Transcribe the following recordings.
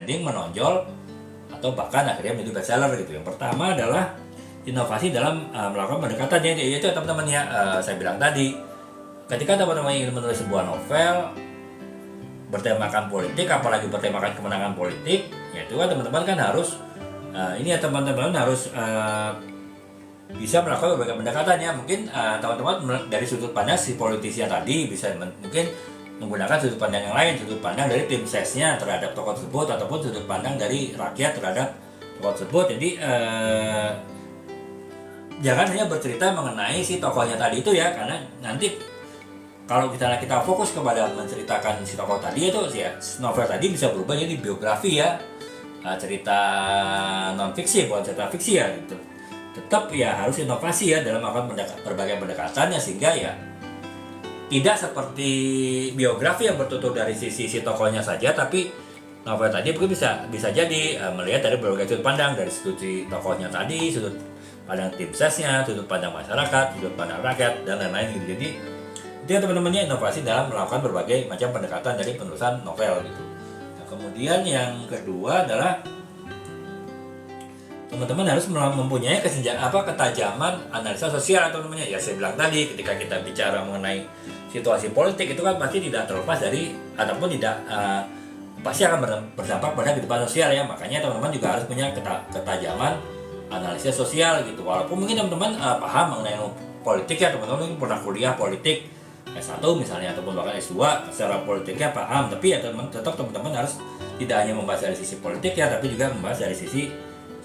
outstanding, menonjol, atau bahkan akhirnya menjadi bestseller gitu. Yang pertama adalah inovasi dalam melakukan pendekatannya, yaitu teman-teman ya, saya bilang tadi, ketika teman-teman ingin menulis sebuah novel bertemakan politik, apalagi bertemakan kemenangan politik, yaitu kan teman-teman kan harus ini ya teman-teman harus bisa melakukan berbagai pendekatannya. Mungkin teman-teman dari sudut pandang si politisi tadi bisa mungkin menggunakan sudut pandang yang lain, sudut pandang dari tim sesnya terhadap tokoh tersebut, ataupun sudut pandang dari rakyat terhadap tokoh tersebut. Jadi jangan hanya bercerita mengenai si tokohnya tadi itu ya, karena nanti kalau kita fokus kepada menceritakan si tokoh tadi itu ya, novel tadi bisa berubah jadi biografi ya, cerita non fiksi bukan cerita fiksi ya gitu. Tetap ya harus inovasi ya dalam melakukan berbagai pendekatannya, sehingga ya tidak seperti biografi yang bertutur dari sisi si tokohnya saja, tapi novel tadi mungkin bisa jadi melihat dari berbagai sudut pandang, dari sudut si tokohnya tadi, sudut pandang tim sesnya, sudut pandang masyarakat, sudut pandang rakyat, dan lain-lain gitu. Jadi itu ya teman-temannya, inovasi dalam melakukan berbagai macam pendekatan dari penulisan novel gitu. Nah, kemudian yang kedua adalah teman-teman harus mempunyai ketajaman analisa sosial teman-teman ya. Saya bilang tadi, ketika kita bicara mengenai situasi politik itu kan pasti tidak terlepas dari ataupun tidak pasti akan berdampak pada kehidupan sosial ya. Makanya teman-teman juga harus punya ketajaman analisis sosial gitu. Walaupun mungkin teman-teman paham mengenai politik ya, teman-teman pernah kuliah politik S1 misalnya ataupun bahkan S2 secara politiknya paham, tapi ya tetap teman-teman harus tidak hanya membahas dari sisi politik ya, tapi juga membahas dari sisi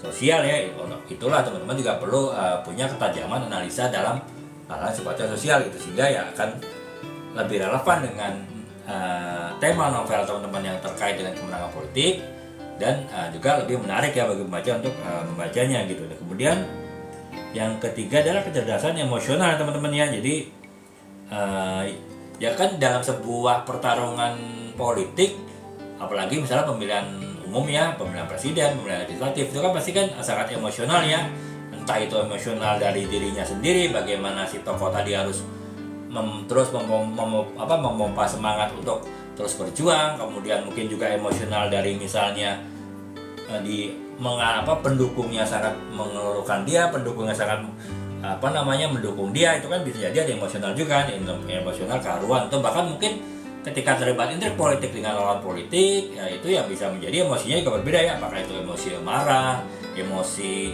sosial ya. Itulah teman-teman juga perlu punya ketajaman analisa dalam hal-hal sifatnya sosial gitu, sehingga ya akan lebih relevan dengan tema novel teman-teman yang terkait dengan kemenangan politik, dan juga lebih menarik ya bagi pembaca untuk membacanya gitu. Dan kemudian yang ketiga adalah kecerdasan emosional teman-teman ya. Jadi ya kan dalam sebuah pertarungan politik, apalagi misalnya pemilihan umum ya, pemilihan presiden, pemilihan legislatif, itu kan pasti kan sangat emosional ya. Entah itu emosional dari dirinya sendiri, bagaimana si tokoh tadi harus terus memompa semangat untuk terus berjuang, kemudian mungkin juga emosional dari misalnya pendukungnya sangat mengeluhkan dia, pendukungnya sangat mendukung dia, itu kan bisa jadi ada emosional juga, emosional keharuan, atau bahkan mungkin ketika terlibat intrik politik dengan lawan politik ya, itu yang bisa menjadi emosinya juga berbeda ya, apakah itu emosi marah, emosi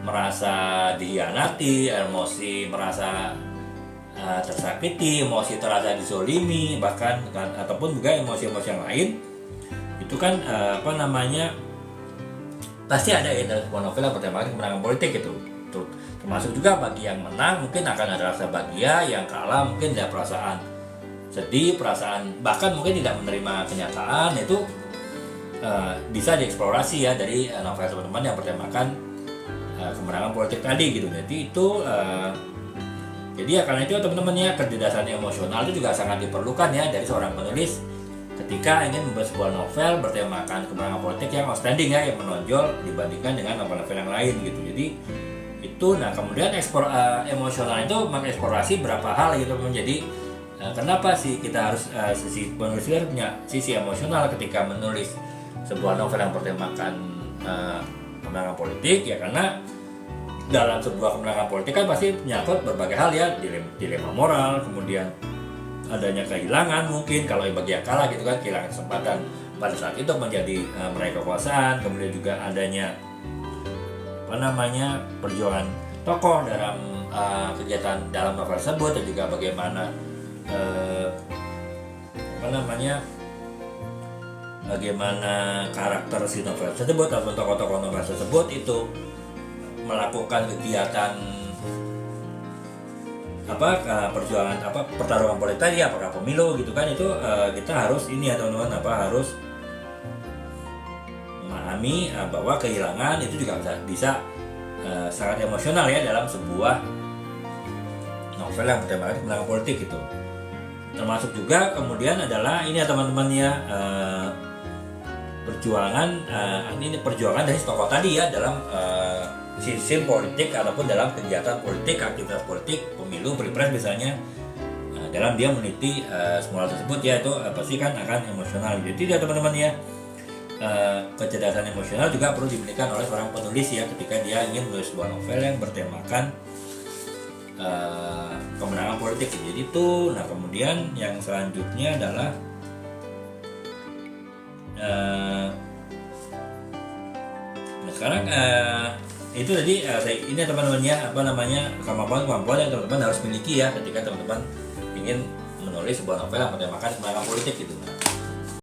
merasa dihianati, emosi merasa tersakiti, emosi terasa dizolimi, bahkan ataupun juga emosi-emosi yang lain. Itu kan pasti ada ya dalam sebuah novel yang bertemakan kemenangan politik itu. Termasuk juga bagi yang menang mungkin akan ada rasa bahagia, yang kalah mungkin ada perasaan sedih, perasaan bahkan mungkin tidak menerima kenyataan. Itu bisa dieksplorasi ya dari novel teman-teman yang bertemakan kemenangan politik tadi gitu. Jadi itu jadi ya karena itu teman-teman ya, kecerdasan emosional itu juga sangat diperlukan ya dari seorang penulis ketika ingin membuat sebuah novel bertemakan kemenangan politik yang outstanding ya, yang menonjol dibandingkan dengan novel-novel yang lain gitu. Jadi itu, nah kemudian emosional itu mengeksplorasi berapa hal gitu. Jadi kenapa sih kita harus sisi penulis harus punya sisi emosional ketika menulis sebuah novel yang bertemakan kemenangan politik ya, karena dalam sebuah kemenangan politik kan pasti menyangkut berbagai hal ya, dilema moral, kemudian adanya kehilangan mungkin kalau bagi yang kalah gitu kan, kehilangan kesempatan pada saat itu menjadi meraih kekuasaan, kemudian juga adanya perjuangan tokoh dalam kegiatan dalam novel tersebut, dan juga bagaimana bagaimana karakter si novel tersebut atau tokoh-tokoh novel tersebut itu melakukan kegiatan pertarungan politik tadi, apakah pemilu gitu kan. Itu kita harus ini ya teman-teman, harus memahami bahwa kehilangan itu juga bisa sangat emosional ya dalam sebuah novel yang bertemakan kemenangan politik gitu. Termasuk juga kemudian adalah ini ya teman-teman ya, perjuangan dari tokoh tadi ya dalam sistem politik ataupun dalam kegiatan politik, aktivitas politik, pemilu, pilpres misalnya, dalam dia meneliti semua tersebut ya, itu pasti kan akan emosional. Jadi ya teman-teman ya, kecerdasan emosional juga perlu dimiliki oleh seorang penulis ya, ketika dia ingin menulis sebuah novel yang bertemakan kemenangan politik. Jadi itu. Nah kemudian yang selanjutnya adalah nah sekarang itu tadi ini teman-teman ya, kemampuan yang teman-teman harus miliki ya ketika teman-teman ingin menulis sebuah novel yang bertemakan kemenangan politik gitu. Nah,